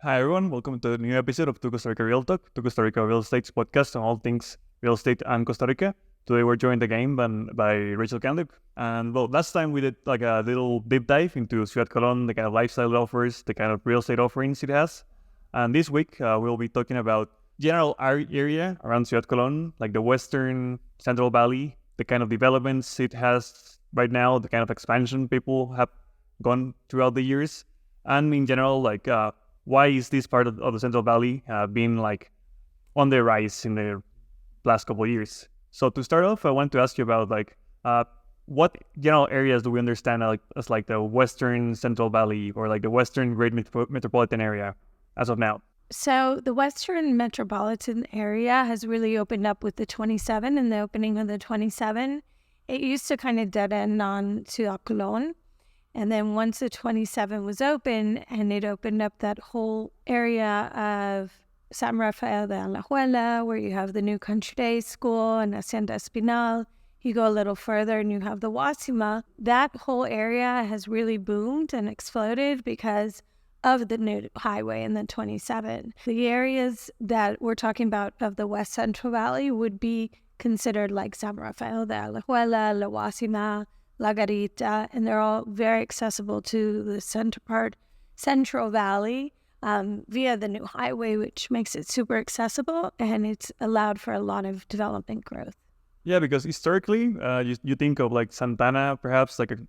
Hi everyone, welcome to the new episode of To Costa Rica Real Talk, To Costa Rica Real Estate's podcast on all things real estate and Costa Rica. Today we're joined again by Rachel Candib. And last time we did like a little deep dive into Ciudad Colón, the kind of lifestyle it offers, the kind of real estate offerings it has. And this week we'll be talking about general area around Ciudad Colón, like the Western Central Valley, the kind of developments it has right now, the kind of expansion people have gone throughout the years, and in general, like why is this part of the Central Valley been like on the rise in the last couple of years? So to start off, I want to ask you about like what general areas do we understand as like the Western Central Valley or like the Western Great Metropolitan Area as of now? So the Western Metropolitan Area has really opened up with the 27 and the opening of the 27. It used to kind of dead end on Ciudad Colón. And then once the 27 was open and it opened up that whole area of San Rafael de Alajuela, where you have the new Country Day School and Hacienda Espinal, you go a little further and you have the Guasima. That whole area has really boomed and exploded because of the new highway in the 27. The areas that we're talking about of the West Central Valley would be considered like San Rafael de Alajuela, La Guasima, La Garita, and they're all very accessible to the Central Valley via the new highway, which makes it super accessible, and it's allowed for a lot of development growth. Yeah, because historically, you think of like Santana, perhaps like a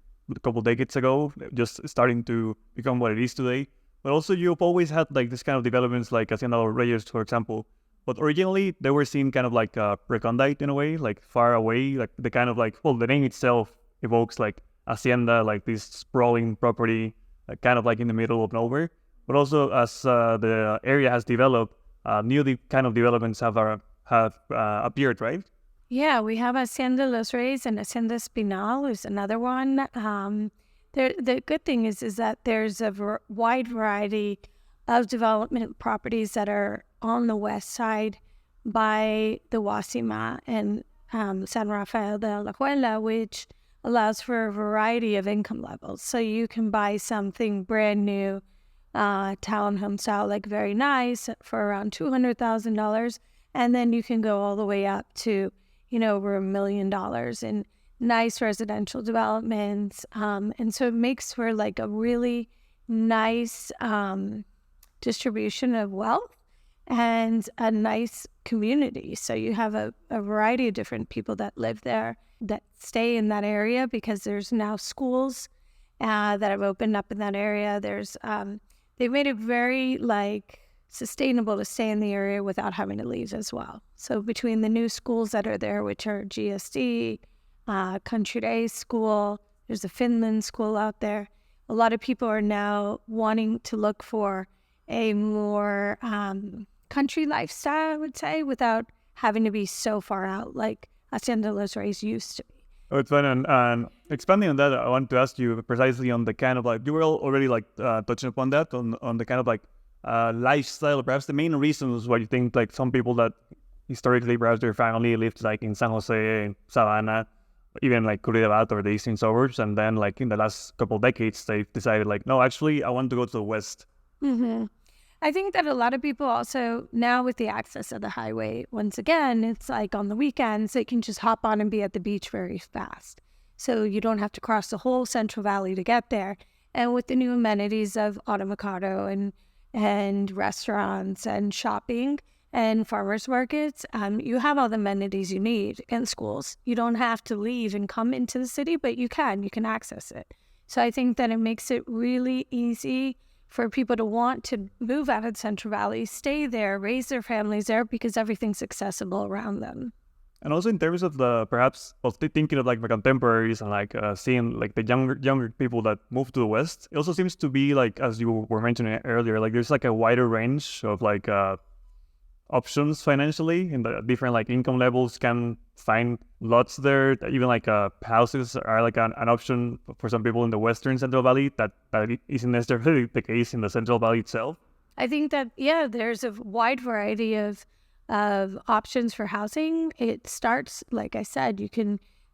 couple decades ago, just starting to become what it is today. But also you've always had like this kind of developments like Hacienda Los Reyes, for example. But originally they were seen kind of like recondite in a way, like far away, like the kind of like, the name itself evokes like Hacienda, like this sprawling property, kind of like in the middle of nowhere. But also as the area has developed, new kind of developments have appeared, right? Yeah, we have Hacienda Los Reyes and Hacienda Espinal is another one. The good thing is that there's a wide variety of development properties that are on the west side by the Guasima and San Rafael de Alajuela, which allows for a variety of income levels. So you can buy something brand new, townhome style, like very nice, for around $200,000. And then you can go all the way up to, over $1 million in nice residential developments. And so it makes for like a really nice distribution of wealth and a nice community. So you have a variety of different people that live there, that stay in that area, because there's now schools that have opened up in that area. There's they've made it very like sustainable to stay in the area without having to leave as well. So between the new schools that are there, which are GSD, Country Day School, there's a Finland school out there. A lot of people are now wanting to look for a more country lifestyle, I would say, without having to be so far out like Hacienda Los Reyes used to be. Oh, it's fun. And expanding on that, I want to ask you precisely on the kind of like, you were already like touching upon that, on the kind of like lifestyle, perhaps the main reasons why you think like some people that historically perhaps their family lived like in San Jose, Savannah, even like Curitiba or the eastern suburbs, and then like in the last couple of decades they've decided like, no, actually I want to go to the west. Mm-hmm. I think that a lot of people also, now with the access of the highway, once again, it's like on the weekends, they can just hop on and be at the beach very fast. So you don't have to cross the whole Central Valley to get there. And with the new amenities of Automocado and restaurants and shopping and farmers markets, you have all the amenities you need, and schools. You don't have to leave and come into the city, but you can access it. So I think that it makes it really easy for people to want to move out of the Central Valley, stay there, raise their families there, because everything's accessible around them. And also in terms of the perhaps thinking of like the contemporaries and like seeing like the younger people that move to the west, it also seems to be like, as you were mentioning earlier, like there's like a wider range of like options financially in the different like income levels, can find lots there. Even like houses are like an option for some people in the Western Central Valley that isn't necessarily the case in the Central Valley itself. I think that, yeah, there's a wide variety of options for housing. It starts, like I said,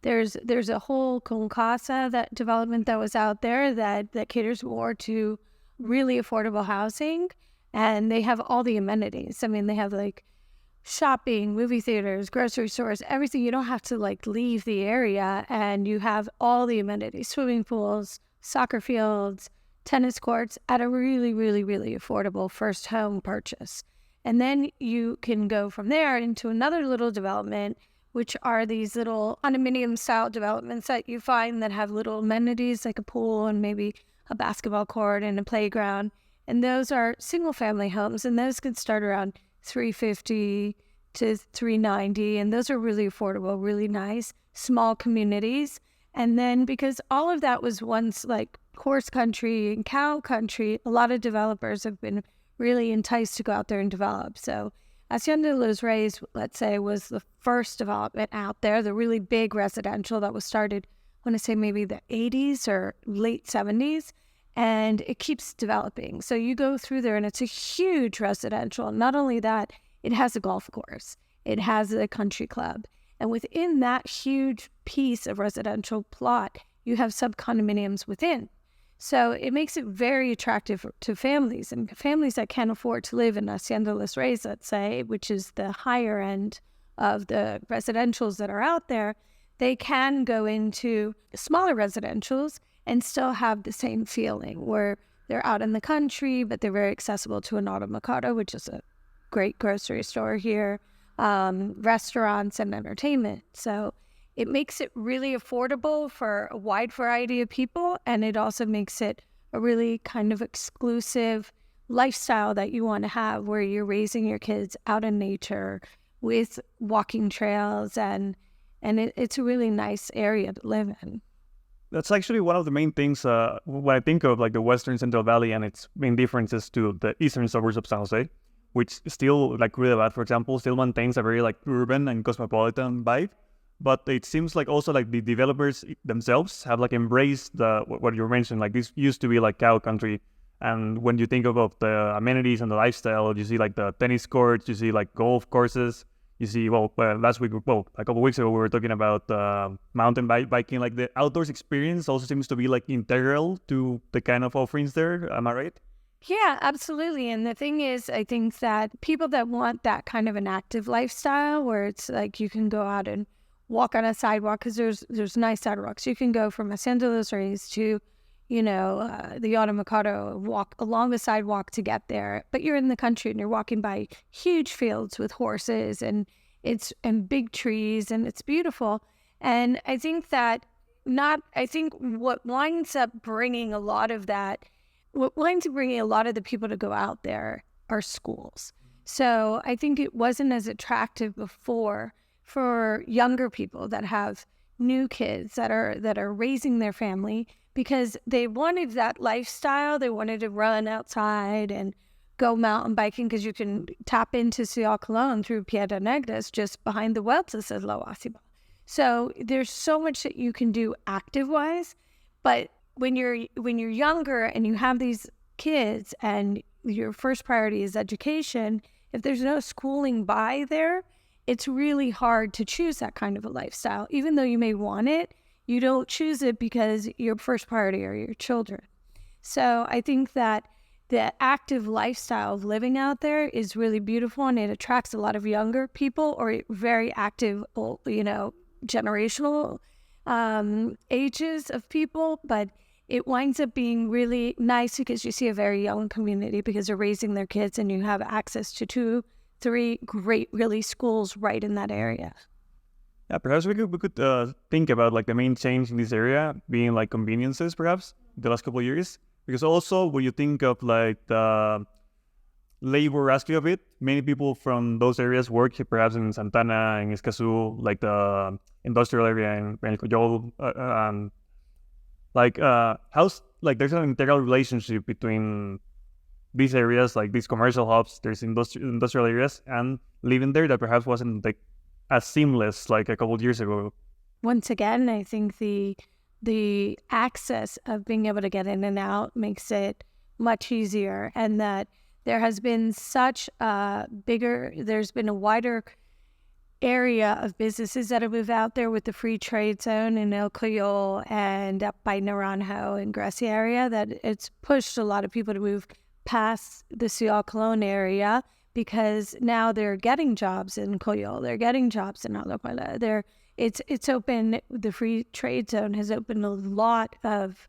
there's a whole Concasa, that development that was out there that caters more to really affordable housing. and they have all the amenities. I mean, they have like shopping, movie theaters, grocery stores, everything. You don't have to like leave the area, and you have all the amenities, swimming pools, soccer fields, tennis courts at a really, really, really affordable first home purchase. And then you can go from there into another little development, which are these little condominium style developments that you find that have little amenities like a pool and maybe a basketball court and a playground. And those are single family homes, and those could start around $350 to $390, and those are really affordable, really nice, small communities. And then because all of that was once like horse country and cow country, a lot of developers have been really enticed to go out there and develop. So Hacienda Los Reyes, let's say, was the first development out there, the really big residential that was started, I want to say maybe the 80s or late 70s. And it keeps developing. So you go through there and it's a huge residential. Not only that, it has a golf course. It has a country club. And within that huge piece of residential plot, you have sub-condominiums within. So it makes it very attractive to families. And families that can't afford to live in Hacienda Los Reyes, let's say, which is the higher end of the residentials that are out there, they can go into smaller residentials and still have the same feeling where they're out in the country, but they're very accessible to an automercado, which is a great grocery store here, restaurants and entertainment. So it makes it really affordable for a wide variety of people, and it also makes it a really kind of exclusive lifestyle that you want to have, where you're raising your kids out in nature with walking trails, and it's a really nice area to live in. That's actually one of the main things when I think of like the Western Central Valley and its main differences to the eastern suburbs of San Jose, which still, like Rilevat, for example, still maintains a very like urban and cosmopolitan vibe. But it seems like also like the developers themselves have like embraced what you mentioned. Like this used to be like cow country, and when you think about the amenities and the lifestyle, you see like the tennis courts, you see like golf courses. You see, last week, a couple of weeks ago, we were talking about mountain biking. Like the outdoors experience also seems to be like integral to the kind of offerings there. Am I right? Yeah, absolutely. And the thing is, I think that people that want that kind of an active lifestyle, where it's like you can go out and walk on a sidewalk, because there's nice sidewalks. You can go from Hacienda Los Reyes to, the Automercado, walk along the sidewalk to get there. But you're in the country and you're walking by huge fields with horses and big trees, and it's beautiful. And I think what winds up bringing a lot of the people to go out there are schools. So I think it wasn't as attractive before for younger people that have new kids that are raising their family, because they wanted that lifestyle. They wanted to run outside and go mountain biking, because you can tap into Ciudad Colón through Piedras Negras, just behind the Huertas of La Guasiba. So there's so much that you can do active-wise, but when you're younger and you have these kids and your first priority is education, if there's no schooling by there, it's really hard to choose that kind of a lifestyle. Even though you may want it, you don't choose it because your first priority are your children. So I think that the active lifestyle of living out there is really beautiful, and it attracts a lot of younger people or very active, generational ages of people. But it winds up being really nice because you see a very young community, because they're raising their kids and you have access to 2-3 great really schools right in that area. Yeah, perhaps we could think about like the main change in this area being like conveniences, perhaps the last couple of years. Because also when you think of like the labor aspect of it, many people from those areas work perhaps in Santana and Escazú, like the industrial area in Penilcoyol, and how's like there's an integral relationship between these areas, like these commercial hubs, there's industrial areas, and living there that perhaps wasn't like as seamless like a couple of years ago. Once again, I think the access of being able to get in and out makes it much easier, and that there's been a wider area of businesses that have moved out there with the free trade zone in El Coyol and up by Naranjo and Grecia area, that it's pushed a lot of people to move past the Ciudad Colón area because now they're getting jobs in Coyol, they're getting jobs in Alajuela. It's open. The free trade zone has opened a lot of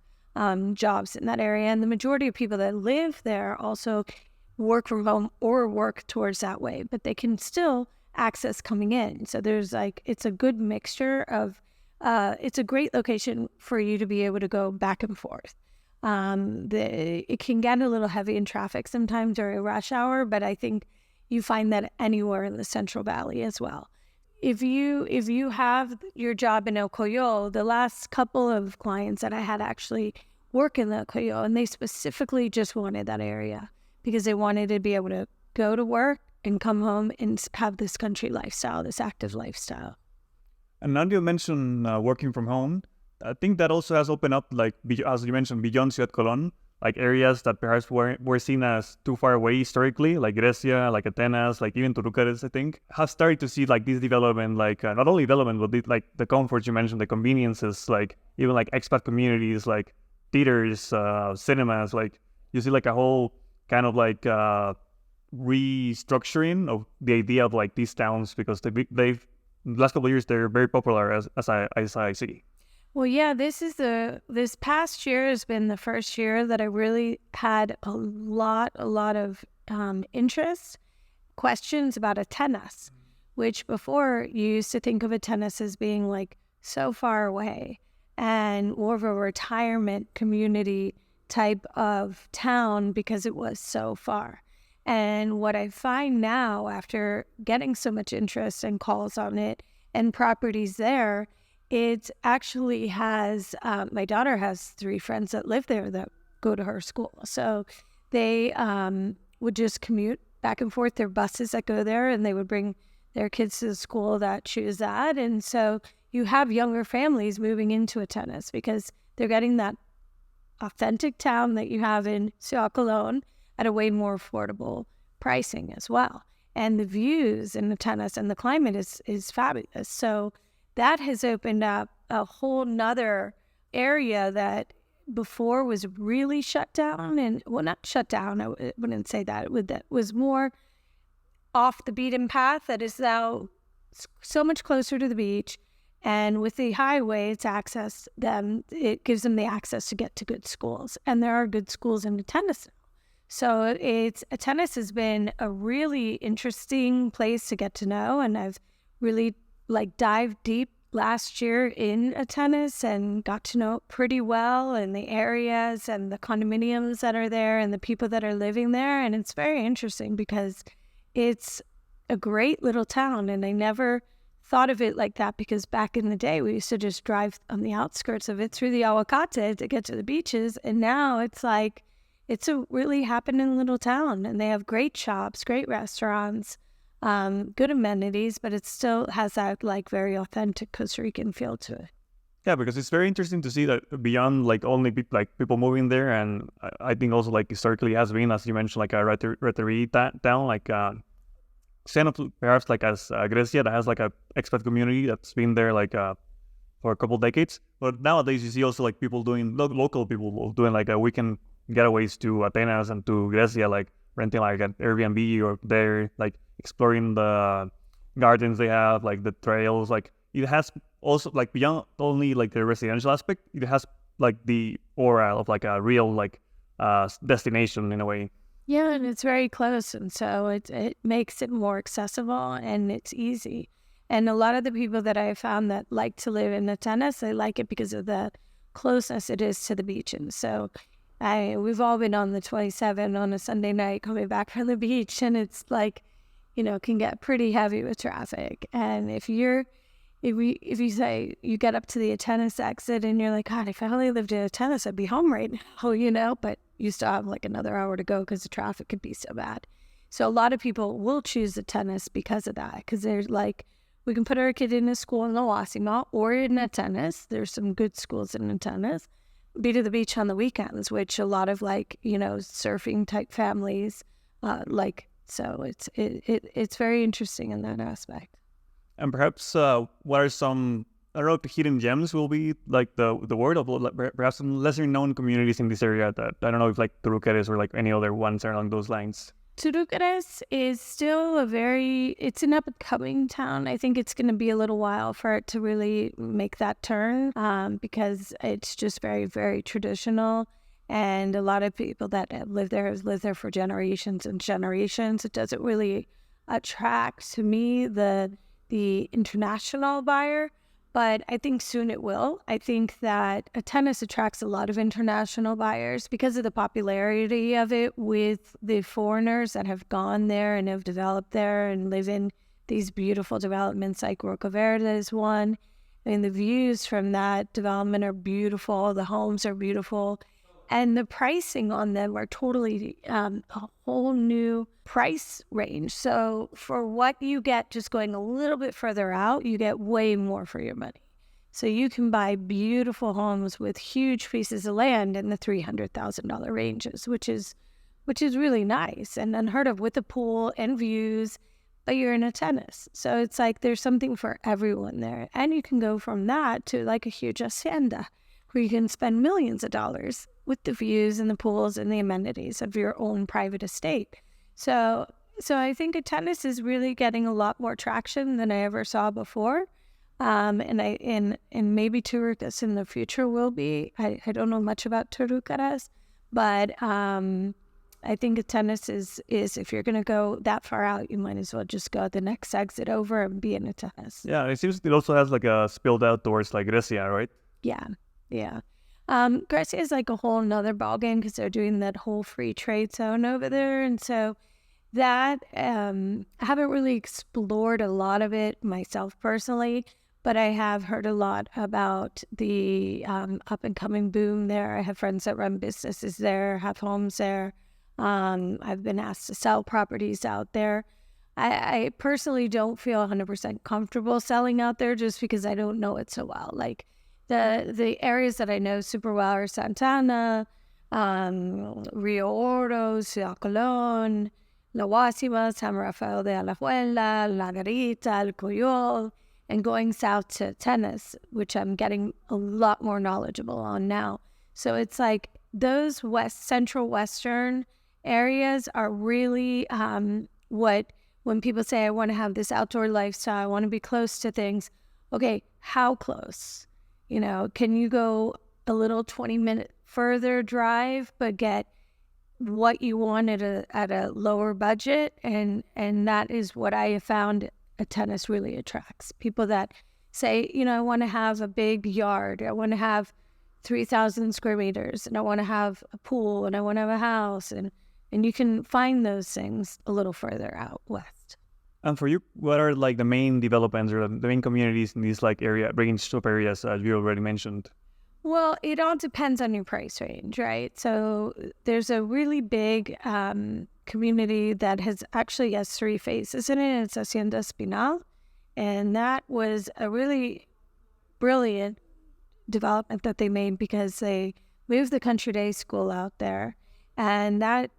jobs in that area, and the majority of people that live there also work from home or work towards that way, but they can still access coming in. So there's it's a good mixture of, it's a great location for you to be able to go back and forth. It can get a little heavy in traffic sometimes during rush hour, but I think you find that anywhere in the Central Valley as well. If you have your job in El Coyol, the last couple of clients that I had actually work in El Coyol, and they specifically just wanted that area because they wanted to be able to go to work and come home and have this country lifestyle, this active lifestyle. And now you mentioned working from home. I think that also has opened up, as you mentioned, beyond Ciudad Colón, areas that perhaps were seen as too far away historically, like Grecia, like Atenas, even Turucares, I think, have started to see this development, not only development, but the comforts you mentioned, the conveniences, even expat communities, theaters, cinemas, you see a whole kind of restructuring of the idea of these towns, because they've the last couple of years they're very popular as I see. Well, yeah, this past year has been the first year that I really had a lot of interest, questions about Atenas, which before you used to think of Atenas as being so far away and more of a retirement community type of town because it was so far. And what I find now, after getting so much interest and calls on it and properties there, it actually has, my daughter has 3 friends that live there that go to her school. So they would just commute back and forth, their buses that go there, and they would bring their kids to the school that she was at. And so you have younger families moving into Atenas because they're getting that authentic town that you have in Ciudad Colón at a way more affordable pricing as well. And the views in Atenas and the climate is fabulous. So that has opened up a whole nother area that before was really shut down. And, well, not shut down, I wouldn't say that. That was more off the beaten path, that is now so much closer to the beach. And with the highway, it gives them the access to get to good schools. And there are good schools in Atenas. So Atenas has been a really interesting place to get to know. And I've really dived deep last year in Atenas and got to know it pretty well, and the areas and the condominiums that are there and the people that are living there. And it's very interesting because it's a great little town, and I never thought of it like that, because back in the day we used to just drive on the outskirts of it through the Aguacate to get to the beaches, and now it's it's a really happening little town, and they have great shops, great restaurants, good amenities, but it still has that very authentic Costa Rican feel to it. Yeah, because it's very interesting to see that beyond only people moving there, and I think also historically has been, as you mentioned, a retiree town, same perhaps as Grecia, that has a expat community that's been there for a couple decades. But nowadays you see also people doing local people doing a weekend getaways to Atenas and to Grecia, renting an Airbnb or there, exploring the gardens they have, the trails. It has also beyond only the residential aspect, it has the aura of a real destination in a way. Yeah, and it's very close, and so it makes it more accessible, and it's easy. And a lot of the people that I found that like to live in Atenas, they like it because of the closeness it is to the beach. And so we've all been on the 27 on a Sunday night coming back from the beach, and it's can get pretty heavy with traffic. And if you say you get up to the Atenas exit and you're like, God, if I only lived in Atenas, I'd be home right now, but you still have another hour to go because the traffic could be so bad. So a lot of people will choose Atenas because of that, because they're we can put our kid in a school in Oasima or in Atenas. There's some good schools in Atenas. Be to the beach on the weekends, which a lot of surfing type families like. So it's very interesting in that aspect. And perhaps what are some I don't know if the hidden gems will be like the word of perhaps some lesser known communities in this area that I don't know if like Turuqueres or like any other ones along those lines. Turuqueres is still it's an up-and-coming town. I think it's going to be a little while for it to really make that turn because it's just very, very traditional. And a lot of people that have lived there for generations and generations. It doesn't really attract, to me, the international buyer. But I think soon it will. I think that Atenas attracts a lot of international buyers because of the popularity of it with the foreigners that have gone there and have developed there and live in these beautiful developments like Roca Verde is one. I mean, the views from that development are beautiful. The homes are beautiful. And the pricing on them are totally a whole new price range. So for what you get just going a little bit further out, you get way more for your money. So you can buy beautiful homes with huge pieces of land in the $300,000 ranges, which is really nice and unheard of, with a pool and views, but you're in Atenas. So it's like there's something for everyone there. And you can go from that to like a huge hacienda where you can spend millions of dollars with the views and the pools and the amenities of your own private estate. So I think Atenas is really getting a lot more traction than I ever saw before. And maybe Turuqueres in the future will be. I don't know much about Turuqueres, but I think Atenas is if you're going to go that far out, you might as well just go the next exit over and be in Atenas. Yeah, it seems it also has like a spilled out towards like Grecia, right? Yeah. Grecia is like a whole nother ballgame because they're doing that whole free trade zone over there. And so that, I haven't really explored a lot of it myself personally, but I have heard a lot about the up and coming boom there. I have friends that run businesses there, have homes there. I've been asked to sell properties out there. I personally don't feel 100% comfortable selling out there just because I don't know it so well. Like, the areas that I know super well are Santana, Rio Oro, Ciudad Colón, La Guasima, San Rafael de Alajuela, La Garita, El Coyol, and going south to Atenas, which I'm getting a lot more knowledgeable on now. So it's like those central western areas are really when people say, I want to have this outdoor lifestyle, I want to be close to things. Okay, how close? You know, can you go a little 20-minute further drive, but get what you want at a lower budget? And that is what I have found Atenas really attracts. People that say, you know, I want to have a big yard. I want to have 3,000 square meters, and I want to have a pool, and I want to have a house. And you can find those things a little further out west. And for you, what are like the main developments or the main communities in these like range of areas as you already mentioned? Well, it all depends on your price range, right? So there's a really big community that has 3 phases in it. It's Hacienda Espinal, and that was a really brilliant development that they made because they moved the country day school out there, and that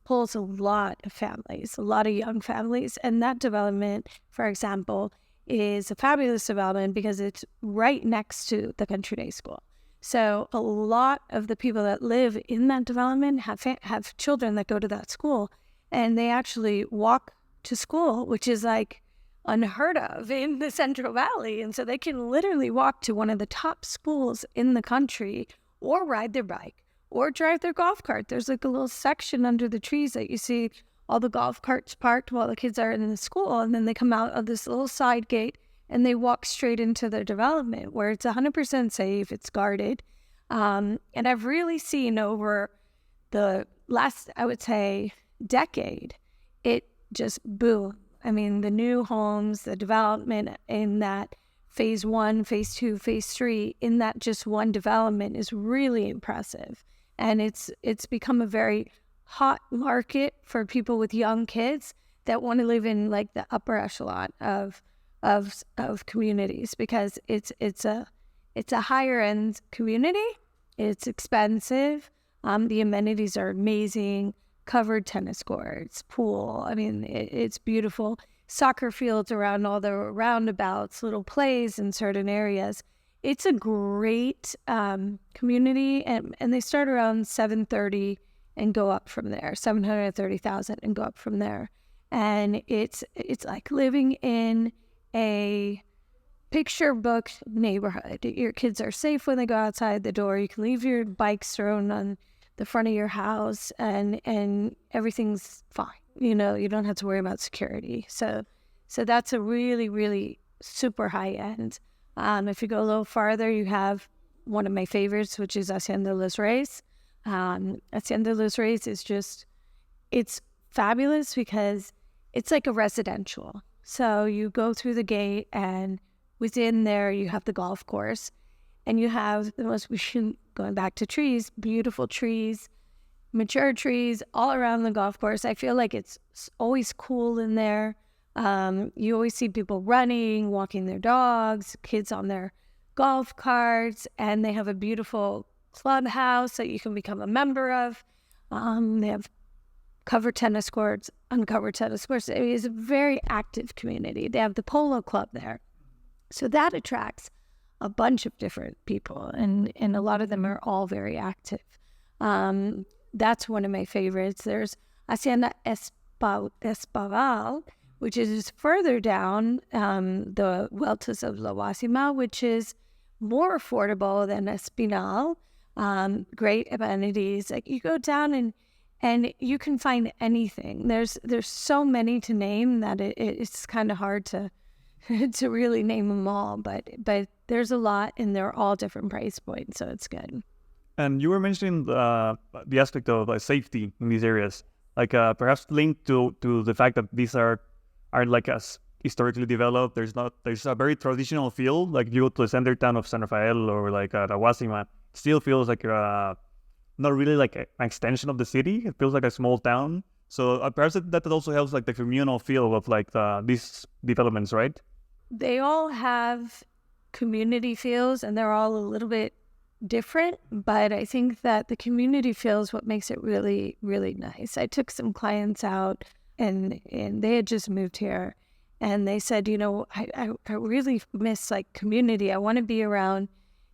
pulls a lot of families, a lot of young families. And that development, for example, is a fabulous development because it's right next to the country day school. So a lot of the people that live in that development have children that go to that school, and they actually walk to school, which is like unheard of in the Central Valley. And so they can literally walk to one of the top schools in the country, or ride their bike, or drive their golf cart. There's like a little section under the trees that you see all the golf carts parked while the kids are in the school. And then they come out of this little side gate and they walk straight into their development where it's 100% safe, it's guarded. And I've really seen over the last, I would say, decade, it just boom. I mean, the new homes, the development in that phase 1, phase 2, phase 3, in that just one development is really impressive. And it's become a very hot market for people with young kids that want to live in like the upper echelon of communities, because it's a higher end community. It's expensive. The amenities are amazing. Covered tennis courts, pool. I mean, it's beautiful. soccer fields around all the roundabouts, little plays in certain areas. It's a great community, and they start around 730 and go up from there, 730,000 and go up from there. And it's like living in a picture book neighborhood. Your kids are safe when they go outside the door. You can leave your bikes thrown on the front of your house, and everything's fine. You don't have to worry about security. So that's a really, really super high end. If you go a little farther, you have one of my favorites, which is Hacienda Los Reyes. Hacienda Los Reyes it's fabulous because it's like a residential. So you go through the gate, and within there you have the golf course, and you have the most, going back to trees, beautiful trees, mature trees all around the golf course. I feel like it's always cool in there. You always see people running, walking their dogs, kids on their golf carts, and they have a beautiful clubhouse that you can become a member of. They have covered tennis courts, uncovered tennis courts. It is a very active community. They have the polo club there. So that attracts a bunch of different people, and a lot of them are all very active. That's one of my favorites. There's Hacienda Espinal, which is further down the Huertas of La Guasima, which is more affordable than Espinal. Great amenities. Like you go down and you can find anything. There's so many to name that it's kind of hard to to really name them all. But there's a lot, and they're all different price points, so it's good. And you were mentioning the aspect of safety in these areas, like perhaps linked to the fact that these aren't like as historically developed. There's a very traditional feel. Like you go to the center town of San Rafael or like La Guasima, still feels like not really like an extension of the city. It feels like a small town. So perhaps that also helps like the communal feel of like these developments, right? They all have community feels, and they're all a little bit different, but I think that the community feel is what makes it really, really nice. I took some clients out, and they had just moved here, and they said, I really miss like community. I want to be around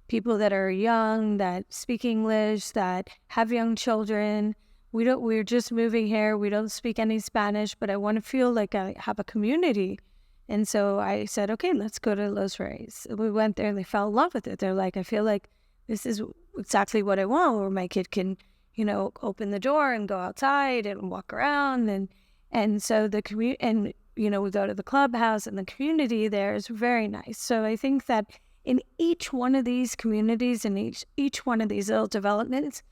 people that are young, that speak English, that have young children. We're just moving here. We don't speak any Spanish, but I want to feel like I have a community. And so I said, okay, let's go to Los Reyes. We went there, and they fell in love with it. They're like, I feel like this is exactly what I want, where my kid can, open the door and go outside and walk around. And so the community, and, we go to the clubhouse, and the community there is very nice. So I think that in each one of these communities, and each one of these little developments,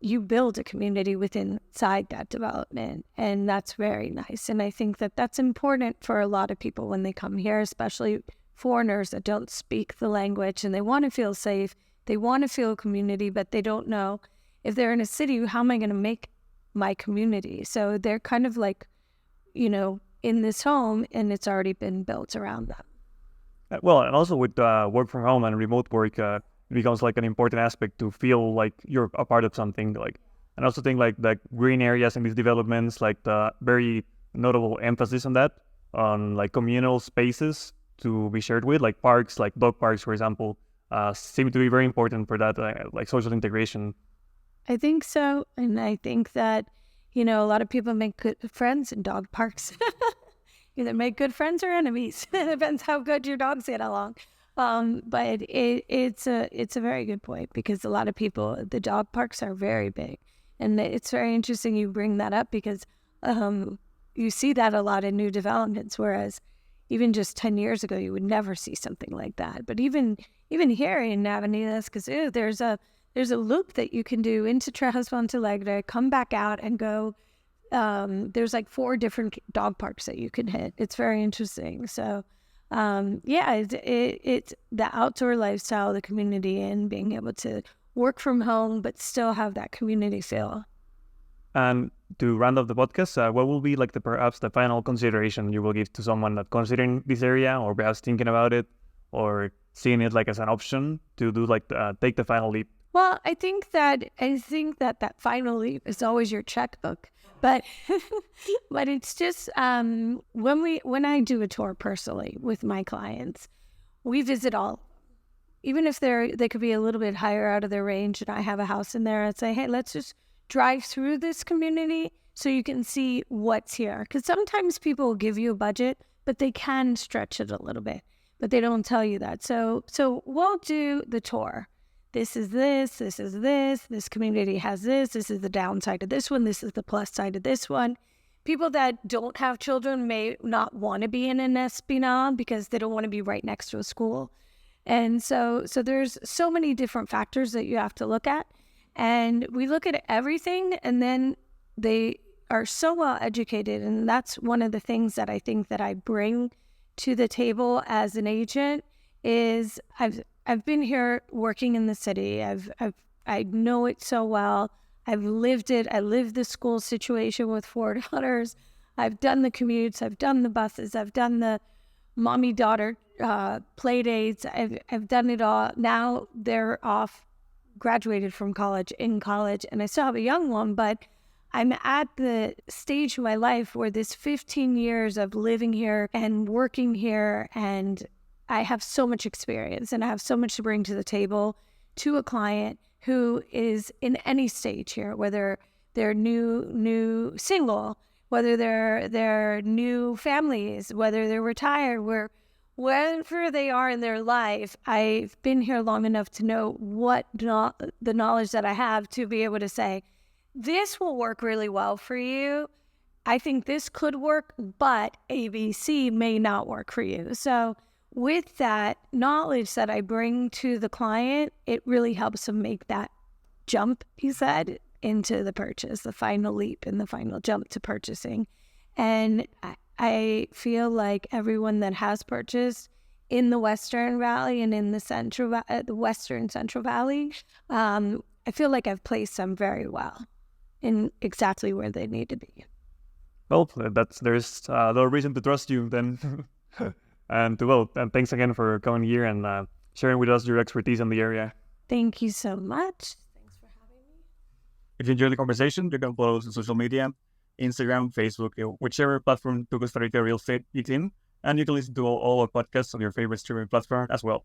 you build a community inside that development, and that's very nice. And I think that that's important for a lot of people when they come here, especially foreigners that don't speak the language, and they want to feel safe. They want to feel a community, but they don't know if they're in a city, how am I going to make my community? So they're kind of like, in this home, and it's already been built around them. Well, and also with work from home and remote work, it becomes like an important aspect to feel like you're a part of something. Like, and I also think like the green areas in these developments, like the very notable emphasis on that, on like communal spaces to be shared with, like parks, like dog parks, for example, seem to be very important for that, like social integration. I think so, and I think that a lot of people make good friends in dog parks. Either make good friends or enemies. It depends how good your dogs get along. But it's a very good point, because a lot of people, the dog parks are very big, and it's very interesting you bring that up, because you see that a lot in new developments, whereas even just 10 years ago you would never see something like that. But even here in Avenidas, because there's a loop that you can do into Trejas Montalegre, come back out and go. There's like 4 different dog parks that you can hit. It's very interesting. So it's the outdoor lifestyle, the community, and being able to work from home but still have that community feel. And to round off the podcast, what will be like perhaps the final consideration you will give to someone that considering this area, or perhaps thinking about it, or seeing it like as an option to do take the final leap? Well, I think that that final leap is always your checkbook. But but it's just when I do a tour personally with my clients, we visit all. Even if they could be a little bit higher out of their range, and I have a house in there, I'd say, hey, let's just drive through this community so you can see what's here. Because sometimes people will give you a budget, but they can stretch it a little bit, but they don't tell you that. So we'll do the tour. This is this community has this is the downside of this one, this is the plus side of this one. People that don't have children may not want to be in an Espinal because they don't want to be right next to a school. And so there's so many different factors that you have to look at. And we look at everything, and then they are so well educated. And that's one of the things that I think that I bring to the table as an agent is I've been here working in the city. I know it so well. I've lived it. I lived the school situation with 4 daughters. I've done the commutes. I've done the buses. I've done the mommy-daughter play dates. I've done it all. Now they're off, graduated from college, in college, and I still have a young one, but I'm at the stage of my life where this 15 years of living here and working here, and I have so much experience and I have so much to bring to the table to a client who is in any stage here, whether they're new single, whether they're new families, whether they're retired, wherever they are in their life. I've been here long enough to know the knowledge that I have to be able to say, this will work really well for you. I think this could work, but ABC may not work for you. So with that knowledge that I bring to the client, it really helps them make that jump, he said, into the purchase, the final leap and the final jump to purchasing. And I feel like everyone that has purchased in the Western Valley and in the Western Central Valley, I feel like I've placed them very well in exactly where they need to be. Well, there's no reason to trust you then. And thanks again for coming here and sharing with us your expertise in the area. Thank you so much. Thanks for having me. If you enjoyed the conversation, you can follow us on social media, Instagram, Facebook, whichever platform to Costa Rica Real Estate is in. And you can listen to all our podcasts on your favorite streaming platform as well.